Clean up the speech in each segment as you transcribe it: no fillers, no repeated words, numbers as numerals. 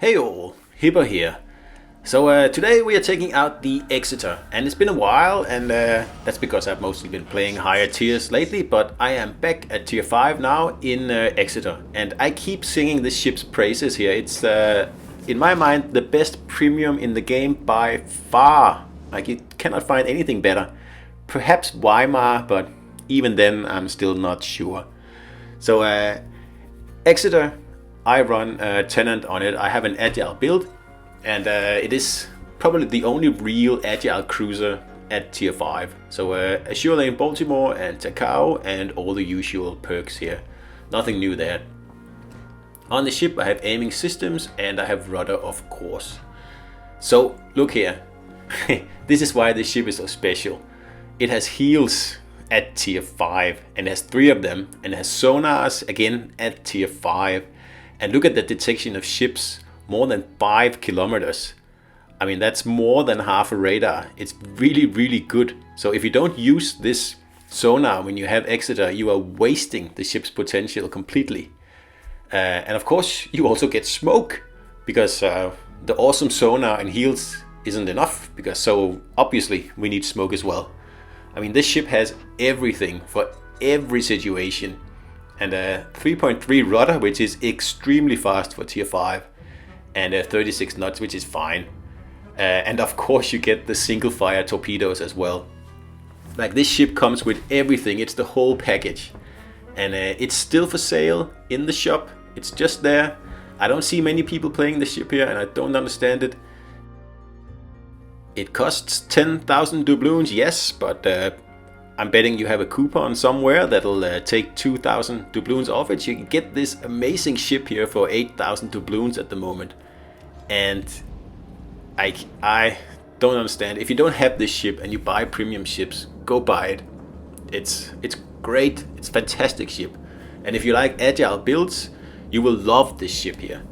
Hey all, Hipper here. Today we are taking out the Exeter, and it's been a while, and that's because I've mostly been playing higher tiers lately, but I am back at tier 5 now in Exeter, and I keep singing this ship's praises here. It's, in my mind, the best premium in the game by far. Like, you cannot find anything better. Perhaps Weimar, but even then I'm still not sure. So Exeter, I run Tenant on it. I have an agile build, and it is probably the only real agile cruiser at tier 5. So Azure Lane Baltimore and Takao and all the usual perks here. Nothing new there. On the ship I have aiming systems and I have rudder, of course. So look here. This is why this ship is so special. It has heals at tier 5 and has 3 of them, and has sonars again at tier 5. And look at the detection of ships, more than 5 kilometers. I mean, that's more than half a radar. It's really, really good. So if you don't use this sonar when you have Exeter, you are wasting the ship's potential completely. And of course, you also get smoke, because the awesome sonar and heals isn't enough, because so obviously we need smoke as well. I mean, this ship has everything for every situation. And a 3.3 rudder, which is extremely fast for tier 5, and 36 knots, which is fine. And of course you get the single fire torpedoes as well. Like, this ship comes with everything, it's the whole package. And it's still for sale in the shop, it's just there. I don't see many people playing the ship here, and I don't understand it. It costs 10,000 doubloons, yes, but I'm betting you have a coupon somewhere that'll take 2,000 doubloons off it. You can get this amazing ship here for 8,000 doubloons at the moment. And I don't understand. If you don't have this ship and you buy premium ships, go buy it. It's great. It's a fantastic ship. And if you like agile builds, you will love this ship here.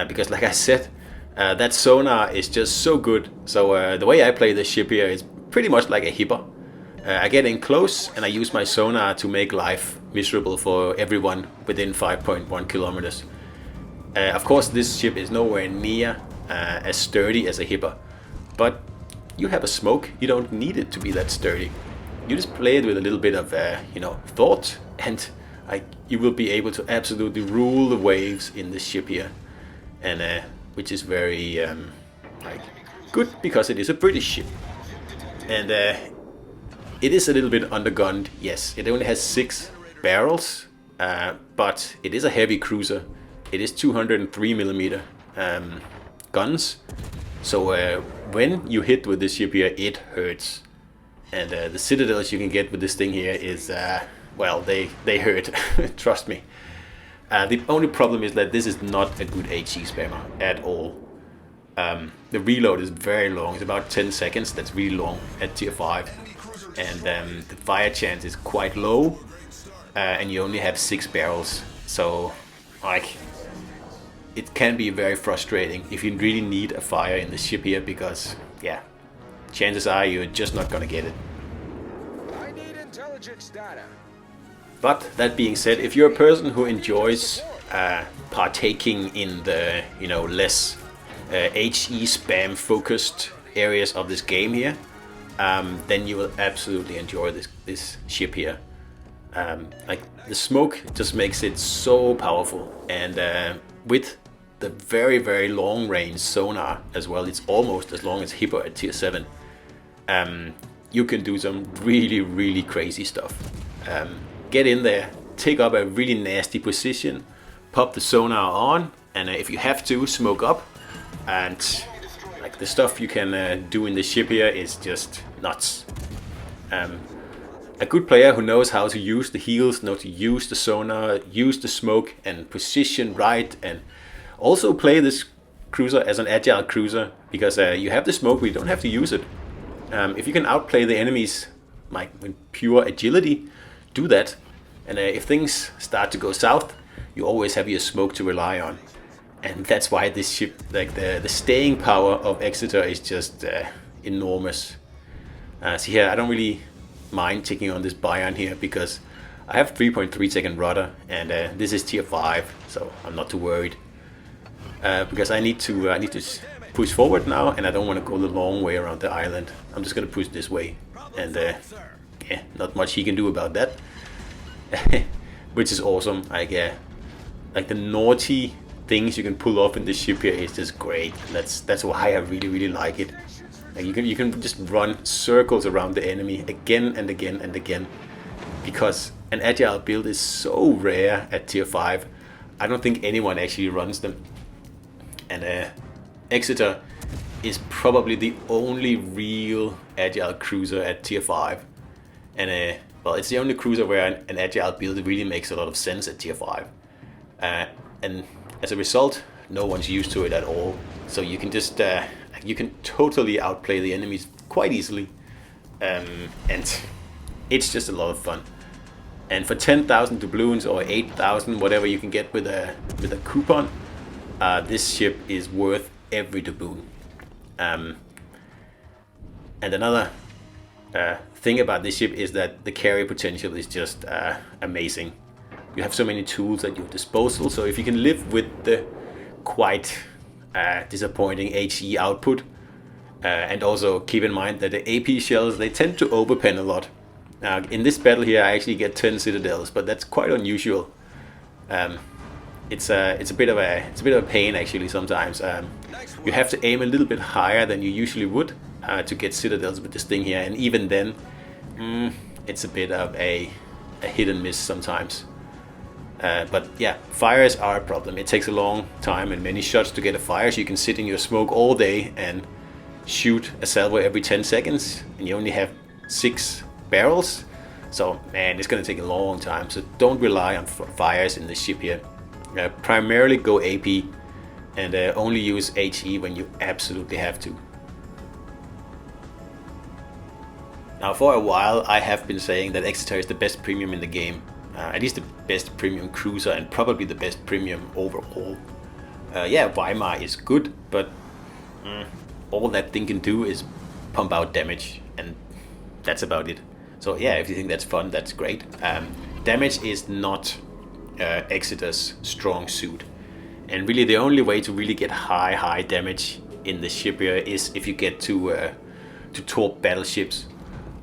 Because like I said, that sonar is just so good. So the way I play this ship here is pretty much like a hipper. I get in close and I use my sonar to make life miserable for everyone within 5.1 kilometers. Of course, this ship is nowhere near as sturdy as a hipper, but you have a smoke, you don't need it to be that sturdy. You just play it with a little bit of thought, and you will be able to absolutely rule the waves in this ship here, and which is very good, because it is a British ship. And it is a little bit undergunned, yes. It only has 6 barrels, but it is a heavy cruiser. It is 203mm guns. So when you hit with this ship here, it hurts. And the citadels you can get with this thing here is, well, they hurt, trust me. The only problem is that this is not a good HE spammer at all. The reload is very long, it's about 10 seconds, that's really long at tier 5. And the fire chance is quite low, and you only have 6 barrels. So like, it can be very frustrating if you really need a fire in the ship here, because yeah, chances are you're just not gonna get it. I need intelligence data. But that being said, if you're a person who enjoys partaking in the less HE spam focused areas of this game here, then you will absolutely enjoy this ship here. Like, the smoke just makes it so powerful, and with the very, very long range sonar as well, it's almost as long as Hippo at tier 7. You can do some really, really crazy stuff. Get in there, take up a really nasty position, pop the sonar on, and if you have to, smoke up. And like, the stuff you can do in the ship here is just nuts. A good player who knows how to use the heals, knows to use the sonar, use the smoke, and position right, and also play this cruiser as an agile cruiser, because you have the smoke, but you don't have to use it. If you can outplay the enemies like with pure agility, do that. And if things start to go south, you always have your smoke to rely on. And that's why this ship, like the staying power of Exeter is just enormous. See here, I don't really mind taking on this Bayern here, because I have 3.3 second rudder, and this is tier 5, so I'm not too worried. because I need to push forward now, and I don't want to go the long way around the island. I'm just gonna push this way, and yeah, not much he can do about that. Which is awesome. Like the naughty things you can pull off in this ship here is just great. That's why I really like it. Like you can just run circles around the enemy again and again and again, because an agile build is so rare at tier 5. I don't think anyone actually runs them. And Exeter is probably the only real agile cruiser at tier 5. And well, it's the only cruiser where an agile build really makes a lot of sense at tier 5. And as a result, no one's used to it at all. So you can just you can totally outplay the enemies quite easily, and it's just a lot of fun. And for 10,000 doubloons or 8,000, whatever you can get with a coupon, this ship is worth every doubloon. And another thing about this ship is that the carry potential is just amazing. You have so many tools at your disposal, so if you can live with the quite disappointing HE output, and also keep in mind that the AP shells, they tend to overpen a lot. In this battle here I actually get 10 citadels, but that's quite unusual. It's a bit of a pain actually sometimes. You have to aim a little bit higher than you usually would to get citadels with this thing here, and even then it's a bit of a hit and miss sometimes. But yeah, fires are a problem. It takes a long time and many shots to get a fire, so you can sit in your smoke all day and shoot a salvo every 10 seconds, and you only have 6 barrels. So man, it's gonna take a long time. So don't rely on fires in this ship here. Primarily go AP, and only use HE when you absolutely have to. Now, for a while I have been saying that Exeter is the best premium in the game. At least the best premium cruiser, and probably the best premium overall. Yeah, Weimar is good, but all that thing can do is pump out damage, and that's about it. So yeah, if you think that's fun, that's great. Damage is not Exeter's strong suit, and really the only way to really get high damage in the ship here is if you get to torp battleships,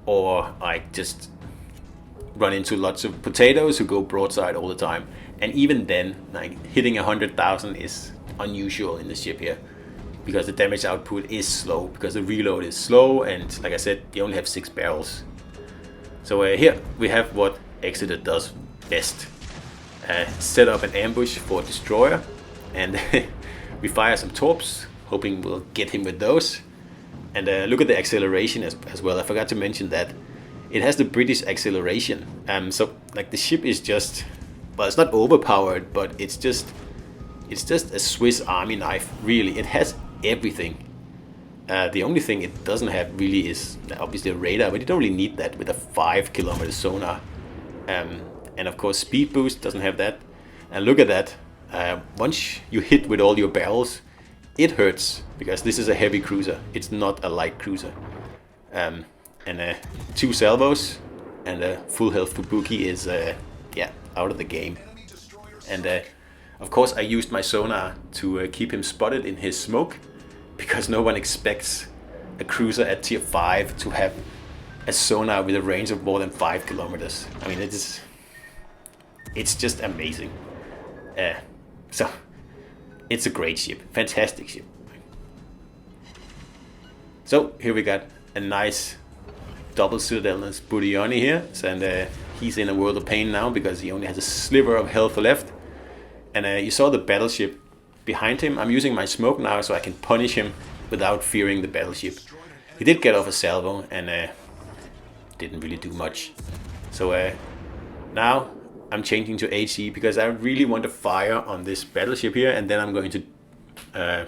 or like just run into lots of potatoes who go broadside all the time. And even then, like hitting 100,000 is unusual in the ship here, because the damage output is slow, because the reload is slow, and like I said, you only have 6 barrels. So here we have what Exeter does best. Set up an ambush for a destroyer, and we fire some torps, hoping we'll get him with those. And look at the acceleration as well. I forgot to mention that it has the British acceleration. So like the ship is just, well, it's not overpowered, but it's just a Swiss Army knife. Really, it has everything. The only thing it doesn't have really is obviously a radar, but you don't really need that with a 5-kilometer sonar. And of course speed boost doesn't have that. And look at that. Once you hit with all your barrels, it hurts, because this is a heavy cruiser. It's not a light cruiser. And 2 salvos and a full health Fubuki is yeah, out of the game. And of course I used my sonar to keep him spotted in his smoke, because no one expects a cruiser at tier 5 to have a sonar with a range of more than 5 kilometers. I mean, it's just amazing. So it's a great ship, fantastic ship. So here we got a nice double citadelness Budioni here, and he's in a world of pain now because he only has a sliver of health left. And you saw the battleship behind him. I'm using my smoke now so I can punish him without fearing the battleship. He did get off a salvo and didn't really do much. So now I'm changing to HE because I really want to fire on this battleship here, and then I'm going to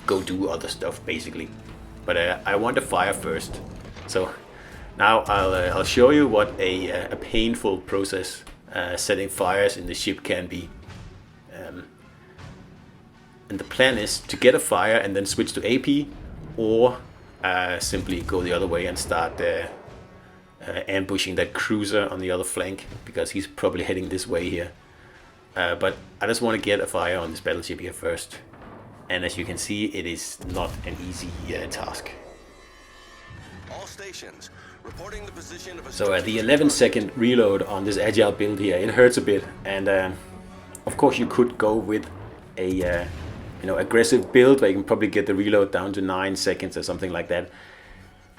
go do other stuff basically. But I want to fire first. So now I'll show you what a painful process setting fires in the ship can be. And the plan is to get a fire and then switch to AP, or simply go the other way and start ambushing that cruiser on the other flank, because he's probably heading this way here. But I just want to get a fire on this battleship here first. and as you can see, it is not an easy task. All stations reporting the position of a So the 11-second reload on this agile build here, it hurts a bit, and of course you could go with a aggressive build where you can probably get the reload down to 9 seconds or something like that.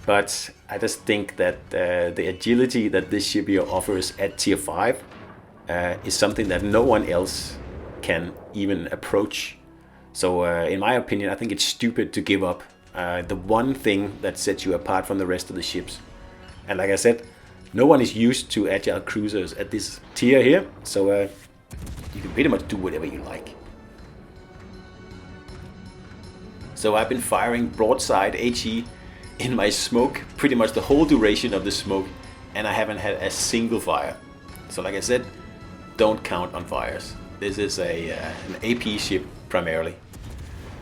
But I just think that the agility that this ship here offers at tier 5 is something that no one else can even approach. So in my opinion, I think it's stupid to give up the one thing that sets you apart from the rest of the ships. And like I said, no one is used to agile cruisers at this tier here, so you can pretty much do whatever you like. So I've been firing broadside HE in my smoke pretty much the whole duration of the smoke, and I haven't had a single fire. So like I said, don't count on fires. This is an AP ship primarily.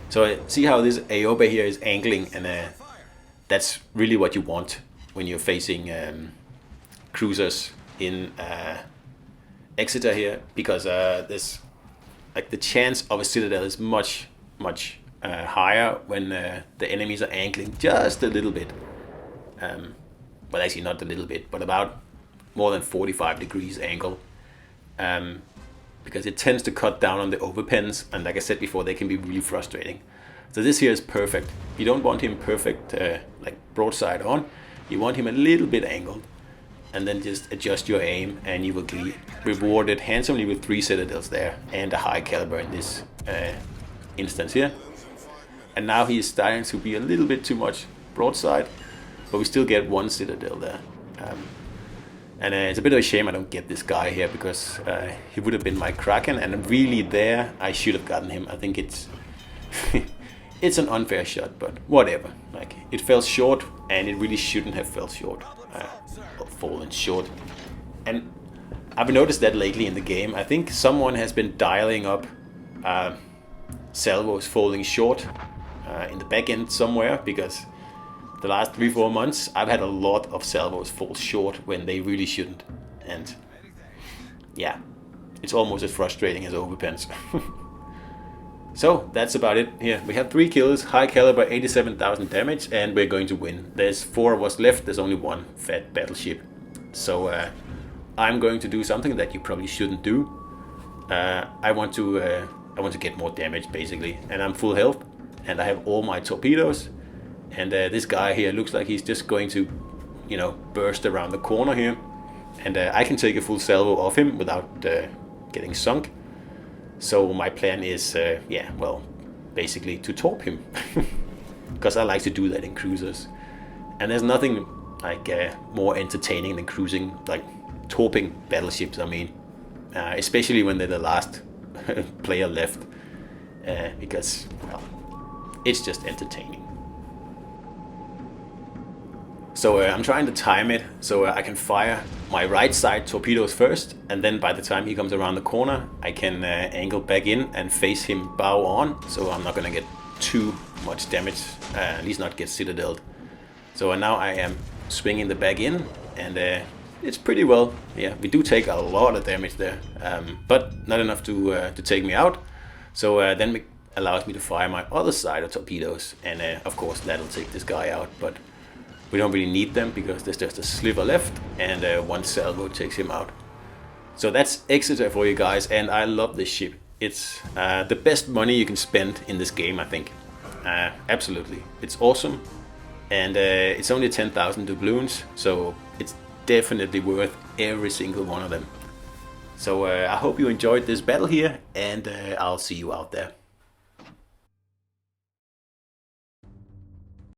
So see how this Aoba here is angling, and that's really what you want when you're facing cruisers in Exeter here, because there's like the chance of a citadel is much higher when the enemies are angling just a little bit. Well, actually not a little bit, but about more than 45 degrees angle. Because it tends to cut down on the overpens, and like I said before, they can be really frustrating. So this here is perfect. You don't want him perfect, like broadside on. You want him a little bit angled, and then just adjust your aim, and you will be rewarded handsomely with 3 citadels there and a high caliber in this instance here. And now he is starting to be a little bit too much broadside, but we still get 1 citadel there. And it's a bit of a shame I don't get this guy here, because he would have been my Kraken, and really there I should have gotten him. I think it's it's an unfair shot, but whatever. Like, it fell short, and it really shouldn't have fell short, or fallen short. And I've noticed that lately in the game. I think someone has been dialing up salvos falling short in the back end somewhere, because the last 3-4 months I've had a lot of salvos fall short when they really shouldn't, and yeah, it's almost as frustrating as overpens. So that's about it here. We have 3 kills, high caliber, 87,000 damage, and we're going to win. There's 4 of us left, there's only 1 fat battleship. So I'm going to do something that you probably shouldn't do. I want to get more damage basically, and I'm full health, and I have all my torpedoes. And this guy here looks like he's just going to, burst around the corner here. And I can take a full salvo off him without getting sunk. So my plan is, basically to torp him. Because I like to do that in cruisers. And there's nothing like more entertaining than cruising, like torping battleships, I mean. Especially when they're the last player left. Because, well, it's just entertaining. So I'm trying to time it so I can fire my right side torpedoes first, and then by the time he comes around the corner, I can angle back in and face him bow on, so I'm not gonna get too much damage, at least not get citadeled. So now I am swinging the back in, and it's pretty well. Yeah, we do take a lot of damage there, but not enough to take me out. So then it allows me to fire my other side of torpedoes, and of course that'll take this guy out, but we don't really need them because there's just a sliver left, and 1 salvo takes him out. So that's Exeter for you guys, and I love this ship. It's the best money you can spend in this game, I think. Absolutely. It's awesome, and it's only 10,000 doubloons, so it's definitely worth every single one of them. So I hope you enjoyed this battle here, and I'll see you out there.